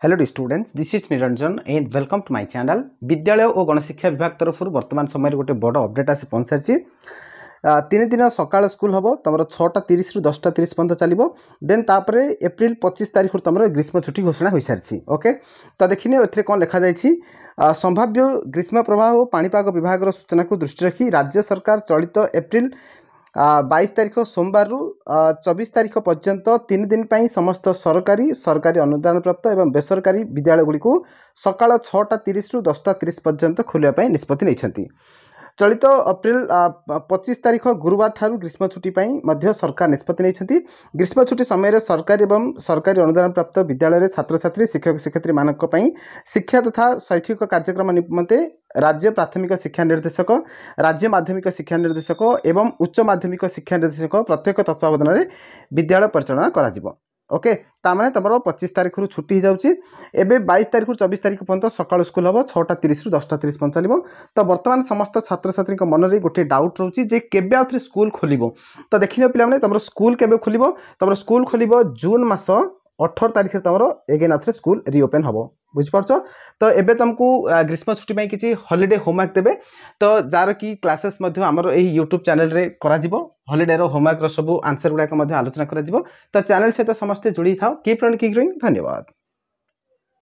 Hello students, this is Niranjan and welcome to my channel. विद्यालय और गणशिक्षा विभाग तरफ वर्तमान समय गोटे बड़ अपडेट आसी पहुँच सारी। 3 दिन सकाल स्कूल हम तुम 6:30 रु 10:30 पर्यटन चलो। देन तापर एप्रिल 25 तारीख तुम ग्रीष्म छुट्टी घोषणा हो सारी। ओके, तो देखने ए कौन लिखा जाइए। संभाव्य ग्रीष्म प्रवाह और पाणीपाग विभाग सूचना को दृष्टि रखी राज्य सरकार चलित एप्रिल 22 तारीख सोमवार रु 24 तारीख पर्यंत 3 दिन पर समस्त सरकारी अनुदान प्राप्त एवं बेसरकारी विद्यालय गुड़ी सकाल 6:30 रु 10:30 पर्यंत खोलने निष्पत्ति नहीं। चलित अप्रिल 25 तारीख गुरुवार ठारू ग्रीष्म छुट्टी सरकार निष्पत्ति नहीं। ग्रीष्म छुट्टी समय सरकारी एवं सरकारी अनुदान प्राप्त विद्यालय छात्र छात्री शिक्षक शिक्षयित्री मानक शिक्षा तथा शैक्षिक कार्यक्रम निमंते राज्य प्राथमिक शिक्षा निर्देशक, राज्य माध्यमिक शिक्षा निर्देशक एवं उच्च माध्यमिक शिक्षा निर्देशक प्रत्येक तत्वावधान में विद्यालय परिचालना करा। ओके, तामाने तुम 25 तारीख रु छुट्टी हो जाऊँगी। एवं 22 तारीख रु 24 तारीख पर्यंत सकाल स्कूल हम 6:30 रु 10:30 पर्यंत चलो। तो बर्तमान समस्त छात्र छात्री मन में गोटे डाउट रोचे जे केबे आउथरे स्कूल खोल। तो देखिए पे तुम स्कूल केबे खोल। तुम स्कूल खोल जून मास 18 तारीख तुम एगेन आउथरे स्कूल रिओपेन हम। बुझीपार। तो एबे तुमको ग्रीष्म छुट्टी में किसी हॉलिडे होमवर्क देवे। तो जार की क्लासेस आमर यूट्यूब चैनल रे करा हॉलिडे होमवर्क सब आंसर गुड़ाक आलोचना करा। तो चैनल सहित समस्ते जोड़ी था। Keep learning, keep growing. धन्यवाद।